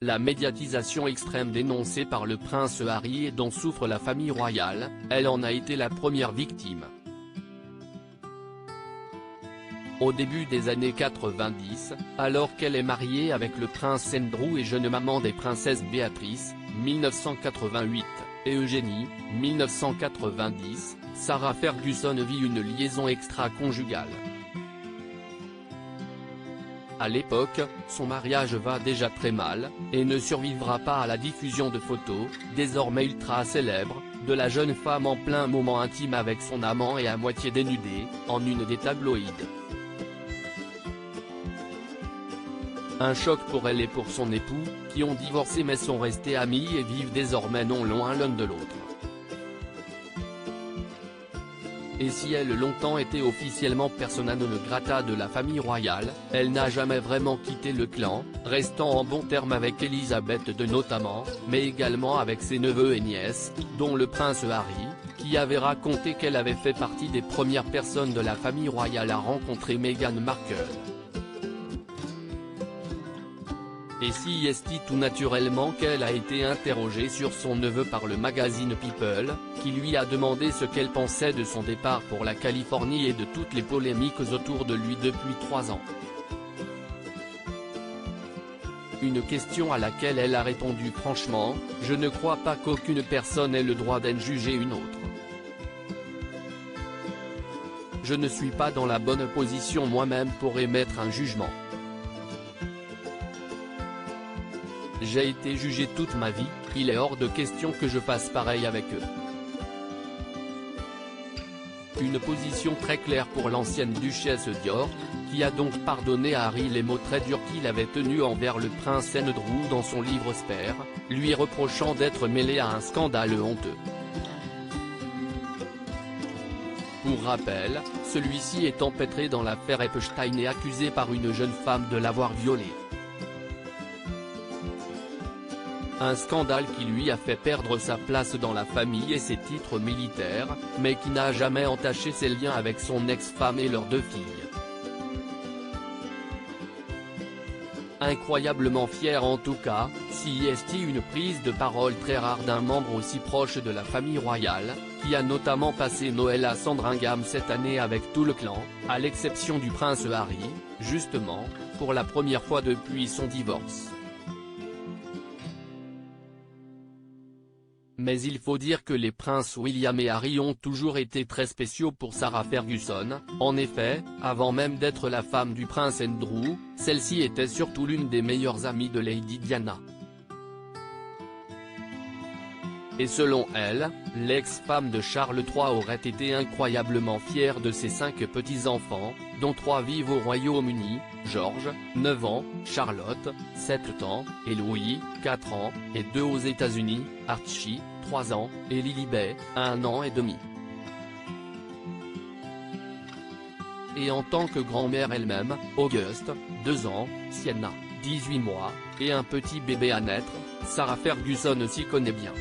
La médiatisation extrême dénoncée par le prince Harry et dont souffre la famille royale, elle en a été la première victime. Au début des années 90, alors qu'elle est mariée avec le prince Andrew et jeune maman des princesses Béatrice, 1988, et Eugénie, 1990, Sarah Ferguson vit une liaison extra-conjugale. À l'époque, son mariage va déjà très mal, et ne survivra pas à la diffusion de photos, désormais ultra célèbres, de la jeune femme en plein moment intime avec son amant et à moitié dénudée, en une des tabloïds. Un choc pour elle et pour son époux, qui ont divorcé mais sont restés amis et vivent désormais non loin l'un de l'autre. Et si elle longtemps été officiellement persona non grata de la famille royale, elle n'a jamais vraiment quitté le clan, restant en bons termes avec Elisabeth II notamment, mais également avec ses neveux et nièces, dont le prince Harry, qui avait raconté qu'elle avait fait partie des premières personnes de la famille royale à rencontrer Meghan Markle. Et si est tout naturellement qu'elle a été interrogée sur son neveu par le magazine People, qui lui a demandé ce qu'elle pensait de son départ pour la Californie et de toutes les polémiques autour de lui depuis 3 ans. Une question à laquelle elle a répondu franchement, « Je ne crois pas qu'aucune personne ait le droit d'en juger une autre. Je ne suis pas dans la bonne position moi-même pour émettre un jugement. J'ai été jugée toute ma vie, il est hors de question que je fasse pareil avec eux. » Une position très claire pour l'ancienne duchesse d'York, qui a donc pardonné à Harry les mots très durs qu'il avait tenus envers le prince Andrew dans son livre Spare, lui reprochant d'être mêlé à un scandale honteux. Pour rappel, celui-ci est empêtré dans l'affaire Epstein et accusé par une jeune femme de l'avoir violé. Un scandale qui lui a fait perdre sa place dans la famille et ses titres militaires, mais qui n'a jamais entaché ses liens avec son ex-femme et leurs 2 filles. Incroyablement fier en tout cas, si est une prise de parole très rare d'un membre aussi proche de la famille royale, qui a notamment passé Noël à Sandringham cette année avec tout le clan, à l'exception du prince Harry, justement, pour la première fois depuis son divorce. Mais il faut dire que les princes William et Harry ont toujours été très spéciaux pour Sarah Ferguson. En effet, avant même d'être la femme du prince Andrew, celle-ci était surtout l'une des meilleures amies de Lady Diana. Et selon elle, l'ex-femme de Charles III aurait été incroyablement fière de ses 5 petits-enfants, dont 3 vivent au Royaume-Uni, George, 9 ans, Charlotte, 7 ans, et Louis, 4 ans, et 2 aux États-Unis, Archie, 3 ans, et Lilibet, 1 an et demi. Et en tant que grand-mère elle-même, Auguste, 2 ans, Sienna, 18 mois, et un petit bébé à naître, Sarah Ferguson s'y connaît bien.